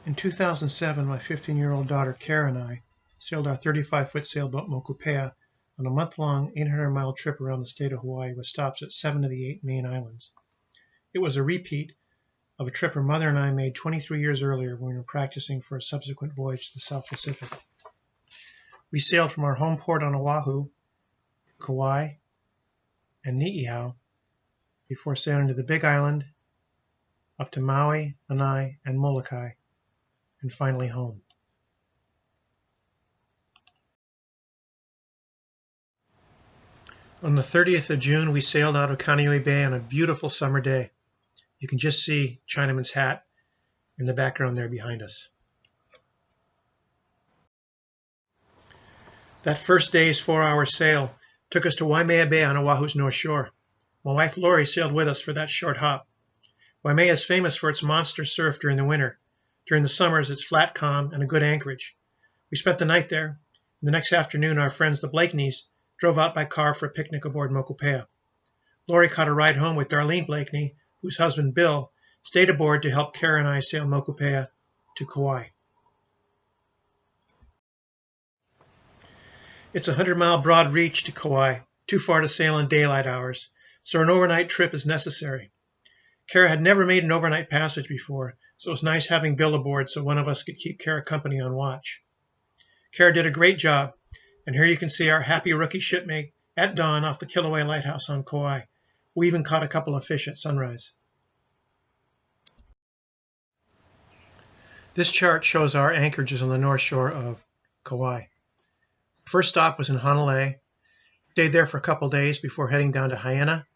In 2007, my 15-year-old daughter Kara and I sailed our 35-foot sailboat Moku on a month-long 800-mile trip around the state of Hawaii with stops at 7 of the 8 main islands. It was a repeat of a trip her mother and I made 23 years earlier when we were practicing for a subsequent voyage to the South Pacific. We sailed from our home port on Oahu, Kauai, and Ni'ihau before sailing to the Big Island, up to Maui, Lanai, and Molokai, and finally home. On the 30th of June, we sailed out of Kaneohe Bay on a beautiful summer day. You can just see Chinaman's hat in the background there behind us. That first day's 4-hour sail took us to Waimea Bay on Oahu's north shore. My wife Lori sailed with us for that short hop. Waimea is famous for its monster surf during the winter. During the summers, it's flat, calm, and a good anchorage. We spent the night there, and the next afternoon our friends the Blakeneys drove out by car for a picnic aboard Moku. Lori caught a ride home with Darlene Blakeney, whose husband Bill stayed aboard to help Kara and I sail Moku to Kauai. It's a 100-mile broad reach to Kauai, too far to sail in daylight hours, so an overnight trip is necessary. Kara had never made an overnight passage before, so it was nice having Bill aboard so one of us could keep Kara company on watch. Kara did a great job, and here you can see our happy rookie shipmate at dawn off the Kilauea Lighthouse on Kauai. We even caught a couple of fish at sunrise. This chart shows our anchorages on the north shore of Kauai. First stop was in Hanalei. Stayed there for a couple days before heading down to Haiena,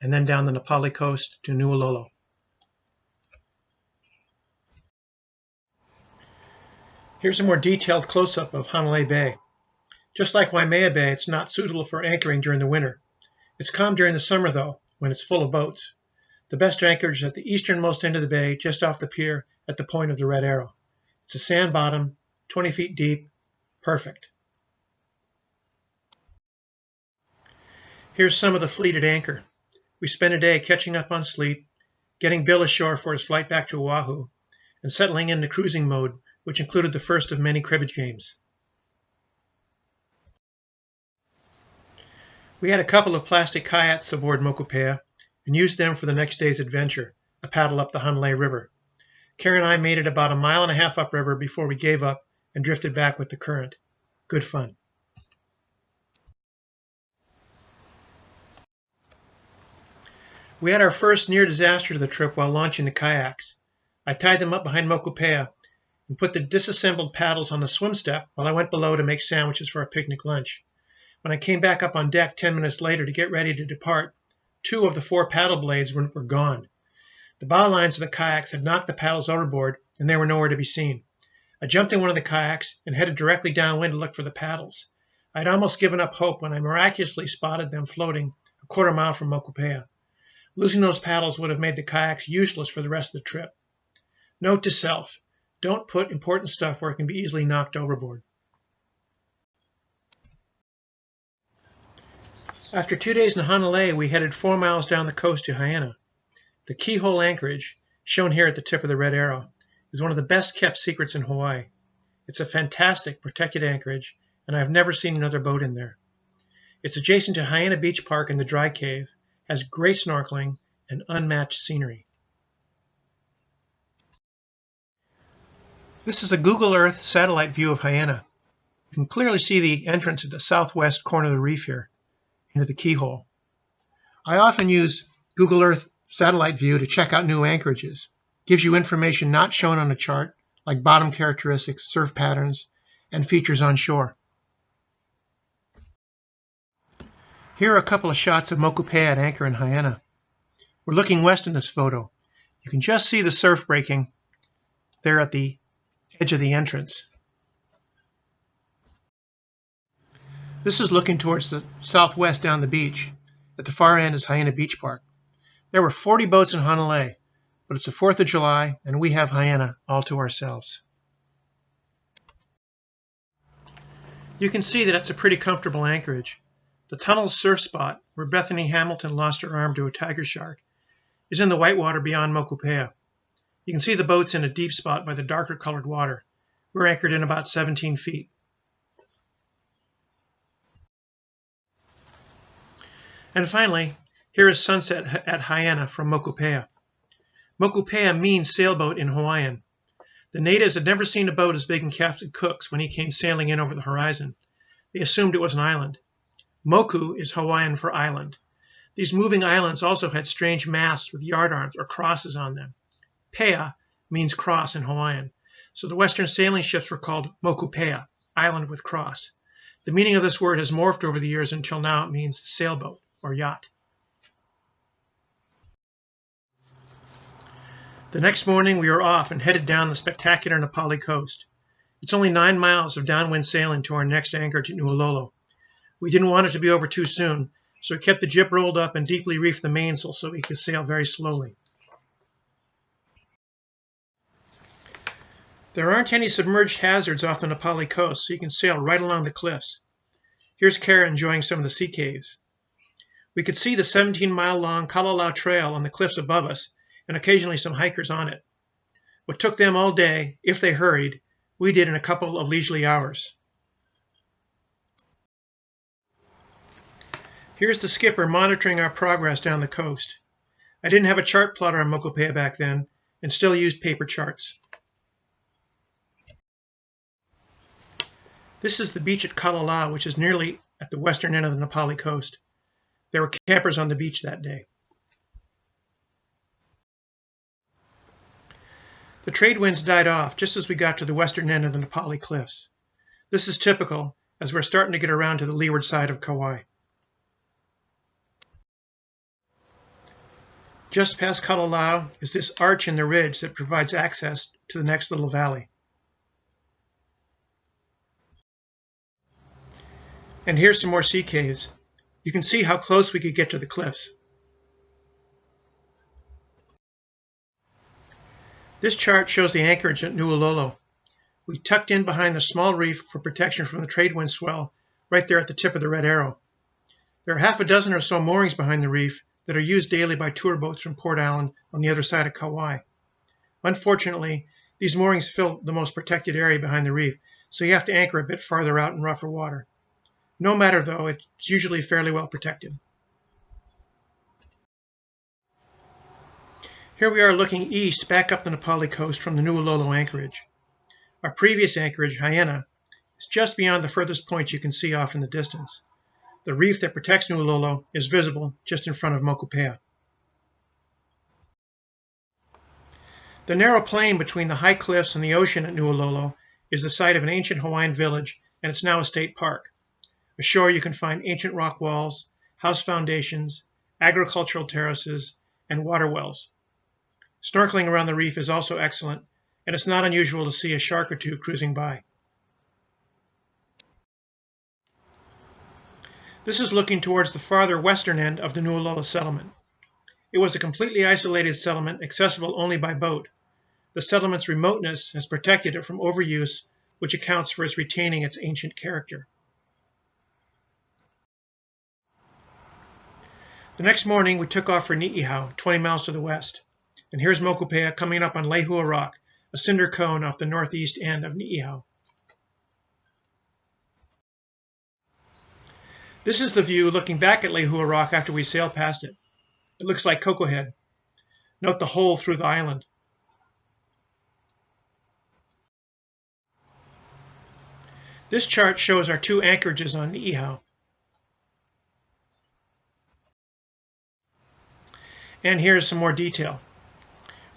and then down the Nepali coast to Nu'ulola. Here's a more detailed close-up of Hanalei Bay. Just like Waimea Bay, it's not suitable for anchoring during the winter. It's calm during the summer, though, when it's full of boats. The best anchorage is at the easternmost end of the bay, just off the pier at the point of the red arrow. It's a sand bottom, 20 feet deep, perfect. Here's some of the fleet at anchor. We spent a day catching up on sleep, getting Bill ashore for his flight back to Oahu, and settling into cruising mode, which included the first of many cribbage games. We had a couple of plastic kayaks aboard Moku and used them for the next day's adventure, a paddle up the Hanalei River. Kara and I made it about 1.5 miles upriver before we gave up and drifted back with the current. Good fun. We had our first near disaster to the trip while launching the kayaks. I tied them up behind Moku and put the disassembled paddles on the swim step while I went below to make sandwiches for our picnic lunch. When I came back up on deck 10 minutes later to get ready to depart, 2 of the 4 paddle blades were gone. The bow lines of the kayaks had knocked the paddles overboard, and they were nowhere to be seen. I jumped in one of the kayaks and headed directly downwind to look for the paddles. I had almost given up hope when I miraculously spotted them floating a quarter mile from Moku. Losing those paddles would have made the kayaks useless for the rest of the trip. Note to self, don't put important stuff where it can be easily knocked overboard. After 2 days in Hanalei, we headed 4 miles down the coast to Haiena. The keyhole anchorage, shown here at the tip of the red arrow, is one of the best kept secrets in Hawaii. It's a fantastic protected anchorage, and I've never seen another boat in there. It's adjacent to Haiena Beach Park and the Dry Cave, has great snorkeling and unmatched scenery. This is a Google Earth satellite view of Haiena. You can clearly see the entrance at the southwest corner of the reef here, into the keyhole. I often use Google Earth satellite view to check out new anchorages. It gives you information not shown on a chart, like bottom characteristics, surf patterns, and features on shore. Here are a couple of shots of Moku at anchor in Haiena. We're looking west in this photo. You can just see the surf breaking there at the edge of the entrance. This is looking towards the southwest down the beach. At the far end is Haiena Beach Park. There were 40 boats in Hanalei, but it's the 4th of July and we have Haiena all to ourselves. You can see that it's a pretty comfortable anchorage. The tunnel's surf spot, where Bethany Hamilton lost her arm to a tiger shark, is in the whitewater beyond Moku. You can see the boats in a deep spot by the darker colored water. We're anchored in about 17 feet. And finally, here is sunset at Hawaiian from Moku. Moku means sailboat in Hawaiian. The natives had never seen a boat as big in Captain Cook's when he came sailing in over the horizon. They assumed it was an island. Moku is Hawaiian for island. These moving islands also had strange masts with yardarms or crosses on them. Pea means cross in Hawaiian, so the Western sailing ships were called Moku, island with cross. The meaning of this word has morphed over the years until now it means sailboat or yacht. The next morning we were off and headed down the spectacular Nepali coast. It's only 9 miles of downwind sailing to our next anchorage at Nu'ulolo. We didn't want it to be over too soon, so we kept the jib rolled up and deeply reefed the mainsail so we could sail very slowly. There aren't any submerged hazards off the Nepali coast, so you can sail right along the cliffs. Here's Kara enjoying some of the sea caves. We could see the 17-mile-long Kalalau Trail on the cliffs above us, and occasionally some hikers on it. What took them all day, if they hurried, we did in a couple of leisurely hours. Here's the skipper monitoring our progress down the coast. I didn't have a chart plotter on Moku back then, and still used paper charts. This is the beach at Kalalau, which is nearly at the western end of the Nepali coast. There were campers on the beach that day. The trade winds died off just as we got to the western end of the Nepali cliffs. This is typical, as we're starting to get around to the leeward side of Kauai. Just past Kalalau is this arch in the ridge that provides access to the next little valley. And here's some more sea caves. You can see how close we could get to the cliffs. This chart shows the anchorage at Nu'ulolo. We tucked in behind the small reef for protection from the trade wind swell, right there at the tip of the red arrow. There are half a dozen or so moorings behind the reef that are used daily by tour boats from Port Allen on the other side of Kauai. Unfortunately, these moorings fill the most protected area behind the reef, so you have to anchor a bit farther out in rougher water. No matter, though, it's usually fairly well protected. Here we are looking east back up the Nepali coast from the Nu'ulolo anchorage. Our previous anchorage, Hawaiian, is just beyond the furthest point you can see off in the distance. The reef that protects Nu'ulolo is visible just in front of Moku. The narrow plain between the high cliffs and the ocean at Nu'ulolo is the site of an ancient Hawaiian village, and it's now a state park. Ashore you can find ancient rock walls, house foundations, agricultural terraces, and water wells. Snorkeling around the reef is also excellent, and it's not unusual to see a shark or two cruising by. This is looking towards the farther western end of the Nu'ulolo settlement. It was a completely isolated settlement accessible only by boat. The settlement's remoteness has protected it from overuse, which accounts for its retaining its ancient character. The next morning, we took off for Ni'ihau, 20 miles to the west. And here's Moku coming up on Lehua Rock, a cinder cone off the northeast end of Ni'ihau. This is the view looking back at Lehua Rock after we sail past it. It looks like Coco Head. Note the hole through the island. This chart shows our two anchorages on Ni'ihau. And here's some more detail.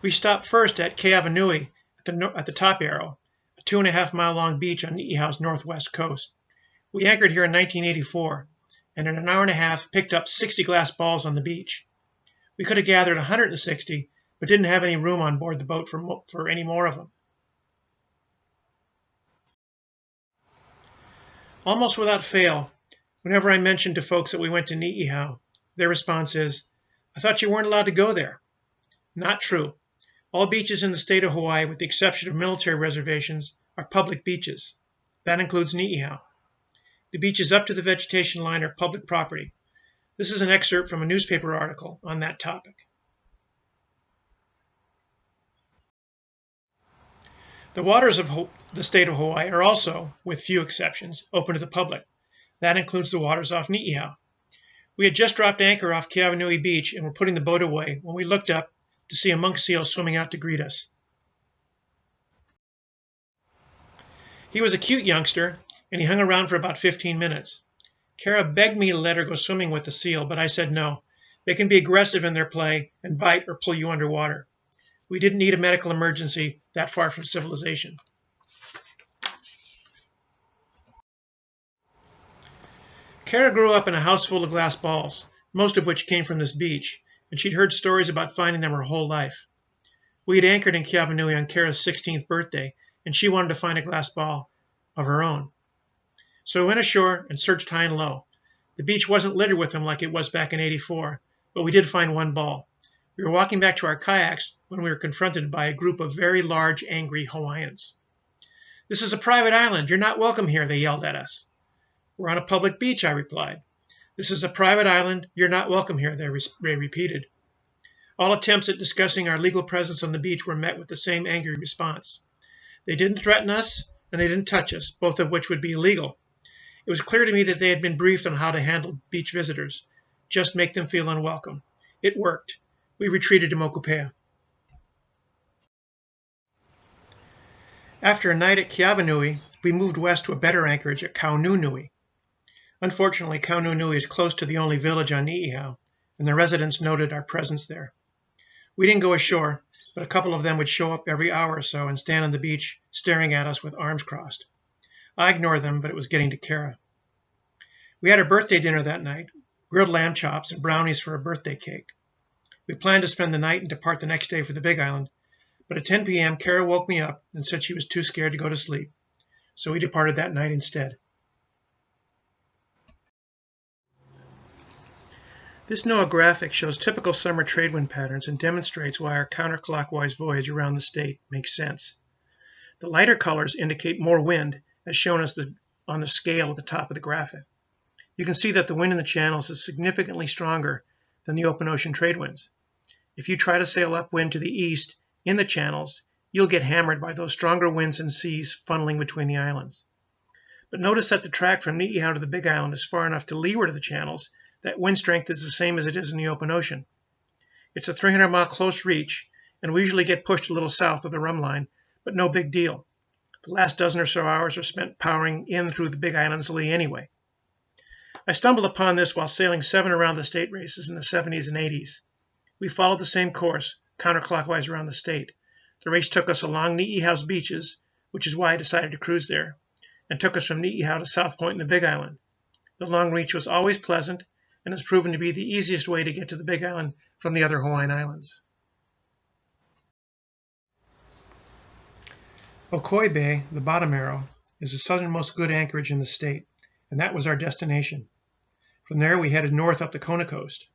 We stopped first at Keavanui at the top arrow, a 2.5-mile-long beach on Ni'ihau's northwest coast. We anchored here in 1984, and in an hour and a half picked up 60 glass balls on the beach. We could have gathered 160, but didn't have any room on board the boat for any more of them. Almost without fail, whenever I mention to folks that we went to Ni'ihau, their response is, "I thought you weren't allowed to go there." Not true. All beaches in the state of Hawaii, with the exception of military reservations, are public beaches. That includes Ni'ihau. The beaches up to the vegetation line are public property. This is an excerpt from a newspaper article on that topic. The waters of the state of Hawaii are also, with few exceptions, open to the public. That includes the waters off Ni'ihau. We had just dropped anchor off Keawanui Beach and were putting the boat away when we looked up to see a monk seal swimming out to greet us. He was a cute youngster, and he hung around for about 15 minutes. Kara begged me to let her go swimming with the seal, but I said no. They can be aggressive in their play and bite or pull you underwater. We didn't need a medical emergency that far from civilization. Kara grew up in a house full of glass balls, most of which came from this beach, and she'd heard stories about finding them her whole life. We had anchored in Keawanui on Kara's 16th birthday, and she wanted to find a glass ball of her own. So we went ashore and searched high and low. The beach wasn't littered with them like it was back in '84, but we did find one ball. We were walking back to our kayaks when we were confronted by a group of very large, angry Hawaiians. "This is a private island. You're not welcome here," they yelled at us. "We're on a public beach," I replied. "This is a private island. You're not welcome here," they repeated. All attempts at discussing our legal presence on the beach were met with the same angry response. They didn't threaten us, and they didn't touch us, both of which would be illegal. It was clear to me that they had been briefed on how to handle beach visitors. Just make them feel unwelcome. It worked. We retreated to Moku. After a night at Keawanui, we moved west to a better anchorage at Kaununui. Unfortunately, Kaununui is close to the only village on Ni'ihau, and the residents noted our presence there. We didn't go ashore, but a couple of them would show up every hour or so and stand on the beach staring at us with arms crossed. I ignored them, but it was getting to Kara. We had a birthday dinner that night, grilled lamb chops and brownies for a birthday cake. We planned to spend the night and depart the next day for the Big Island, but at 10 p.m. Kara woke me up and said she was too scared to go to sleep, so we departed that night instead. This NOAA graphic shows typical summer trade wind patterns and demonstrates why our counterclockwise voyage around the state makes sense. The lighter colors indicate more wind, as shown on the scale at the top of the graphic. You can see that the wind in the channels is significantly stronger than the open ocean trade winds. If you try to sail upwind to the east in the channels, you'll get hammered by those stronger winds and seas funneling between the islands. But notice that the track from Ni'ihau to the Big Island is far enough to leeward of the channels that wind strength is the same as it is in the open ocean. It's a 300-mile close reach, and we usually get pushed a little south of the rum line, but no big deal. The last dozen or so hours are spent powering in through the Big Island's lee anyway. I stumbled upon this while sailing 7 around the state races in the 70s and 80s. We followed the same course, counterclockwise around the state. The race took us along Ni'ihau's beaches, which is why I decided to cruise there, and took us from Ni'ihau to South Point in the Big Island. The long reach was always pleasant and has proven to be the easiest way to get to the Big Island from the other Hawaiian islands. Okoi Bay, the bottom arrow, is the southernmost good anchorage in the state, and that was our destination. From there, we headed north up the Kona coast.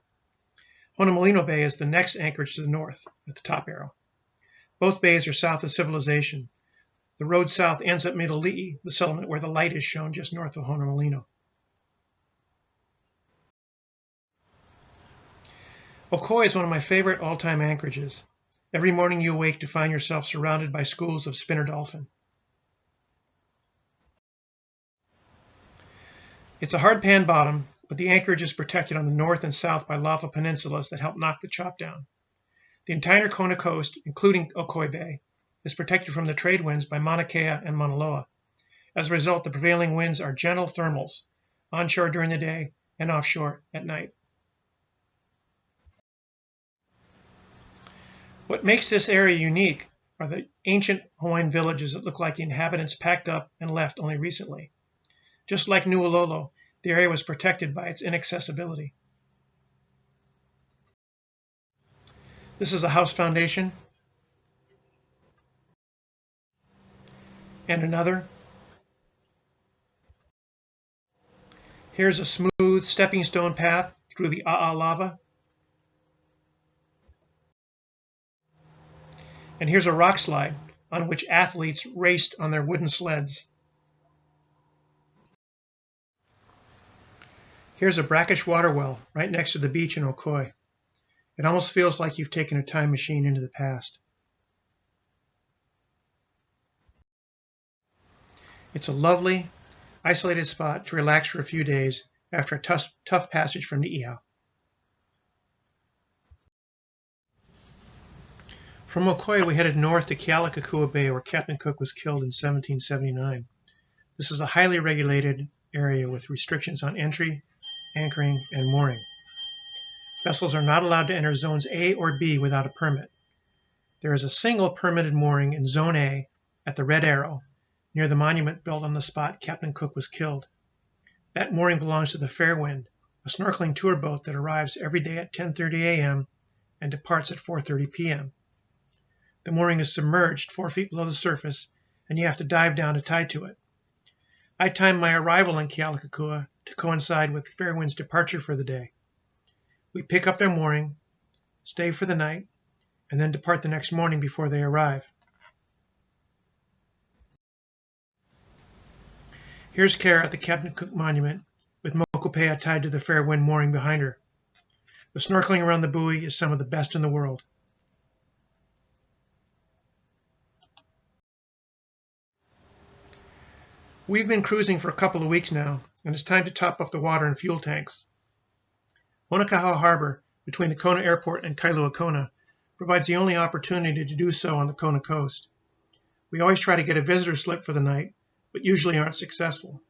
Honolulu Bay is the next anchorage to the north, at the top arrow. Both bays are south of civilization. The road south ends at Milili'i, the settlement where the light is shown just north of Honolulu. Okoi is one of my favorite all-time anchorages. Every morning you awake to find yourself surrounded by schools of spinner dolphin. It's a hard pan bottom, but the anchorage is protected on the north and south by lava peninsulas that help knock the chop down. The entire Kona coast, including Okoi Bay, is protected from the trade winds by Mauna Kea and Mauna Loa. As a result, the prevailing winds are gentle thermals, onshore during the day and offshore at night. What makes this area unique are the ancient Hawaiian villages that look like the inhabitants packed up and left only recently. Just like Nu'ololo, the area was protected by its inaccessibility. This is a house foundation, and another. Here's a smooth stepping stone path through the A'a lava. And here's a rock slide on which athletes raced on their wooden sleds. Here's a brackish water well right next to the beach in Okoi. It almost feels like you've taken a time machine into the past. It's a lovely, isolated spot to relax for a few days after a tough passage from Ni'ihau. From Mokoia, we headed north to Kealakekua Bay, where Captain Cook was killed in 1779. This is a highly regulated area with restrictions on entry, anchoring, and mooring. Vessels are not allowed to enter zones A or B without a permit. There is a single permitted mooring in Zone A at the Red Arrow, near the monument built on the spot Captain Cook was killed. That mooring belongs to the Fairwind, a snorkeling tour boat that arrives every day at 10:30 a.m. and departs at 4:30 p.m. The mooring is submerged 4 feet below the surface, and you have to dive down to tie to it. I timed my arrival in Kealakekua to coincide with Fairwind's departure for the day. We pick up their mooring, stay for the night, and then depart the next morning before they arrive. Here's Kara at the Captain Cook Monument, with Moku tied to the Fairwind mooring behind her. The snorkeling around the buoy is some of the best in the world. We've been cruising for a couple of weeks now, and it's time to top up the water and fuel tanks. Honokaha Harbor, between the Kona Airport and Kailua Kona, provides the only opportunity to do so on the Kona coast. We always try to get a visitor slip for the night, but usually aren't successful.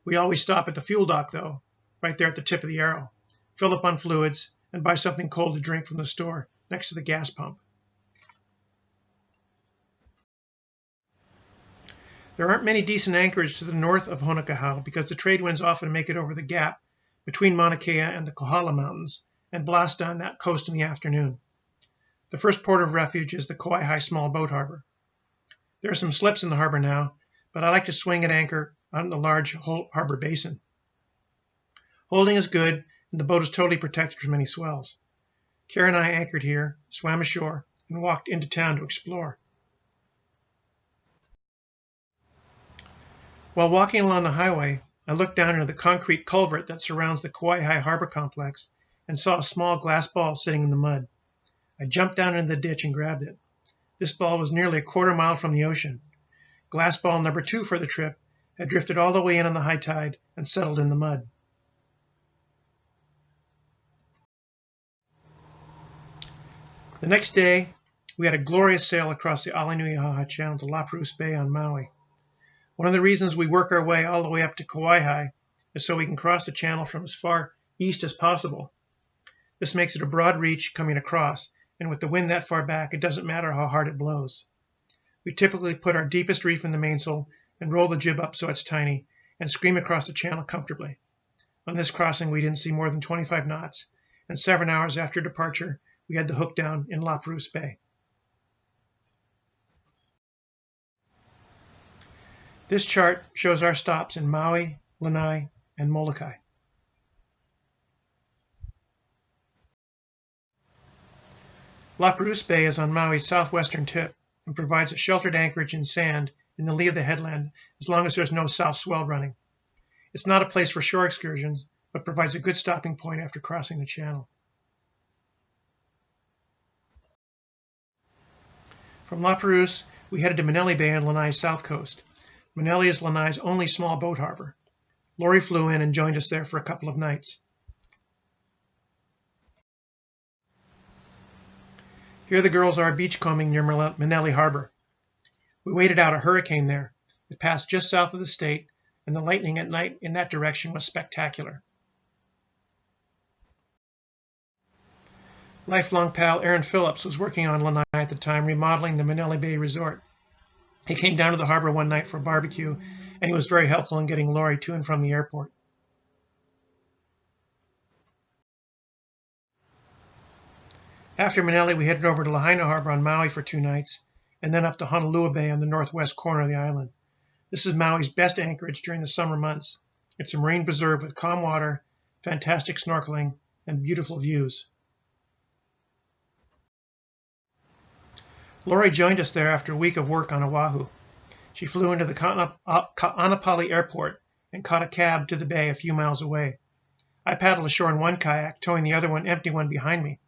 We always stop at the fuel dock, though, right there at the tip of the arrow, fill up on fluids, and buy something cold to drink from the store next to the gas pump. There aren't many decent anchorage to the north of Honokaha because the trade winds often make it over the gap between Mauna Kea and the Kohala Mountains and blast down that coast in the afternoon. The first port of refuge is the Kauai Small Boat Harbor. There are some slips in the harbor now, but I like to swing at anchor on the large harbor basin. Holding is good, and the boat is totally protected from any swells. Kara and I anchored here, swam ashore, and walked into town to explore. While walking along the highway, I looked down into the concrete culvert that surrounds the Kauai Harbor complex and saw a small glass ball sitting in the mud. I jumped down into the ditch and grabbed it. This ball was nearly a quarter mile from the ocean. Glass ball number 2 for the trip had drifted all the way in on the high tide and settled in the mud. The next day, we had a glorious sail across the Alenuihaha Channel to La Perouse Bay on Maui. One of the reasons we work our way all the way up to Kauai is so we can cross the channel from as far east as possible. This makes it a broad reach coming across, and with the wind that far back, it doesn't matter how hard it blows. We typically put our deepest reef in the mainsail and roll the jib up so it's tiny, and scream across the channel comfortably. On this crossing, we didn't see more than 25 knots, and 7 hours after departure, we had the hook down in La Perouse Bay. This chart shows our stops in Maui, Lanai, and Molokai. La Perouse Bay is on Maui's southwestern tip and provides a sheltered anchorage in sand in the lee of the headland as long as there's no south swell running. It's not a place for shore excursions, but provides a good stopping point after crossing the channel. From La Perouse, we headed to Manele Bay on Lanai's south coast. Manele is Lanai's only small boat harbor. Lori flew in and joined us there for a couple of nights. Here the girls are beachcombing near Manele Harbor. We waited out a hurricane there. It passed just south of the state, and the lightning at night in that direction was spectacular. Lifelong pal Aaron Phillips was working on Lanai at the time, remodeling the Manele Bay Resort. He came down to the harbor one night for a barbecue, and he was very helpful in getting Lori to and from the airport. After Manele, we headed over to Lahaina Harbor on Maui for 2 nights, and then up to Honolulu Bay on the northwest corner of the island. This is Maui's best anchorage during the summer months. It's a marine preserve with calm water, fantastic snorkeling, and beautiful views. Lori joined us there after a week of work on Oahu. She flew into the Ka'anapali Airport and caught a cab to the bay a few miles away. I paddled ashore in one kayak, towing the other empty one behind me.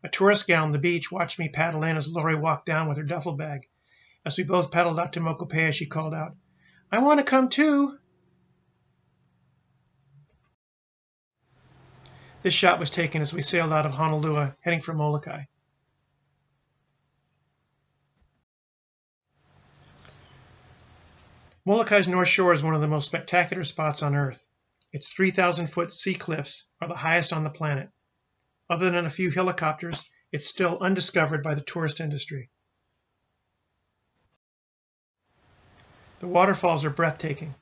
A tourist gal on the beach watched me paddle in as Lori walked down with her duffel bag. As we both paddled out to Moku, she called out, I want to come too. This shot was taken as we sailed out of Honolulu, heading for Molokai. Molokai's North Shore is one of the most spectacular spots on Earth. Its 3,000-foot sea cliffs are the highest on the planet. Other than a few helicopters, it's still undiscovered by the tourist industry. The waterfalls are breathtaking.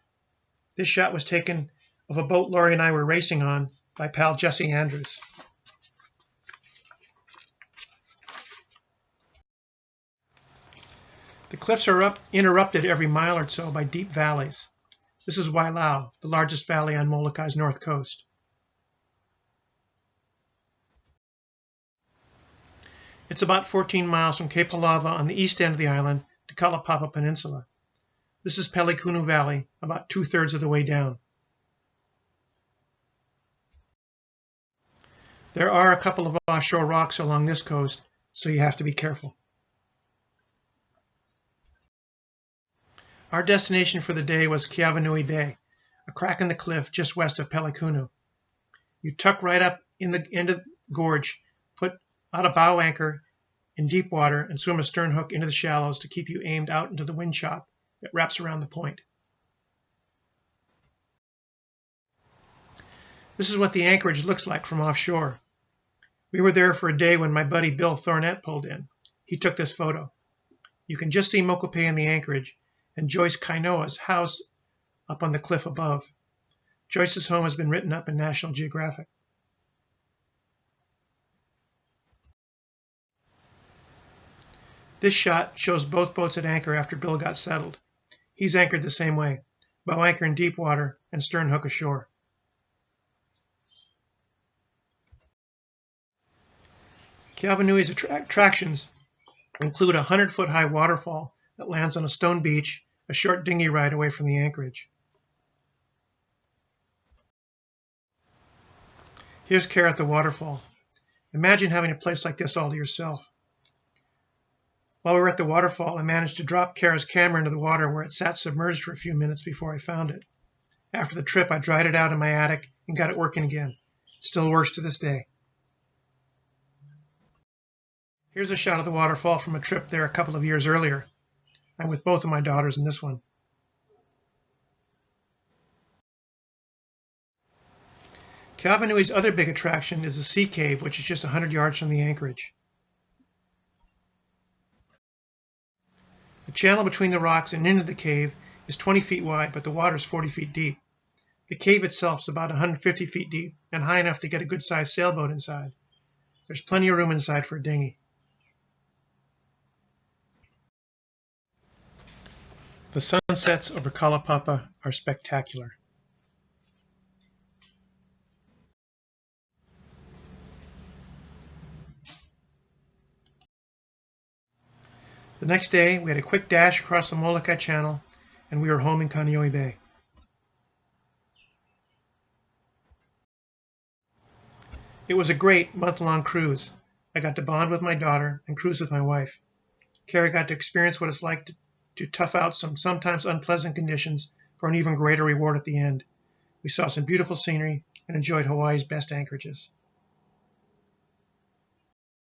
This shot was taken of a boat Laurie and I were racing on by pal Jesse Andrews. The cliffs are interrupted every mile or so by deep valleys. This is Wailau, the largest valley on Molokai's north coast. It's about 14 miles from Cape Halava on the east end of the island to Kalapapa Peninsula. This is Pelekunu Valley, about 2/3 of the way down. There are a couple of offshore rocks along this coast, so you have to be careful. Our destination for the day was Keawanui Bay, a crack in the cliff just west of Pelekunu. You tuck right up in the end of the gorge, put out a bow anchor in deep water, and swim a stern hook into the shallows to keep you aimed out into the wind chop that wraps around the point. This is what the anchorage looks like from offshore. We were there for a day when my buddy Bill Thornett pulled in. He took this photo. You can just see Moku in the anchorage and Joyce Kainoa's house up on the cliff above. Joyce's home has been written up in National Geographic. This shot shows both boats at anchor after Bill got settled. He's anchored the same way, bow anchor in deep water and stern hook ashore. Keawanui's attractions include a 100-foot high waterfall that lands on a stone beach, a short dinghy ride away from the anchorage. Here's Kara at the waterfall. Imagine having a place like this all to yourself. While we were at the waterfall, I managed to drop Kara's camera into the water where it sat submerged for a few minutes before I found it. After the trip, I dried it out in my attic and got it working again. It still works to this day. Here's a shot of the waterfall from a trip there a couple of years earlier. I'm with both of my daughters in this one. Keawanui's other big attraction is the sea cave, which is just 100 yards from the anchorage. The channel between the rocks and into the cave is 20 feet wide, but the water is 40 feet deep. The cave itself is about 150 feet deep and high enough to get a good-sized sailboat inside. There's plenty of room inside for a dinghy. The sunsets over Kalapapa are spectacular. The next day, we had a quick dash across the Molokai Channel, and we were home in Kaneohe Bay. It was a great month-long cruise. I got to bond with my daughter and cruise with my wife. Carrie got to experience what it's like to tough out some sometimes unpleasant conditions for an even greater reward at the end. We saw some beautiful scenery and enjoyed Hawaii's best anchorages.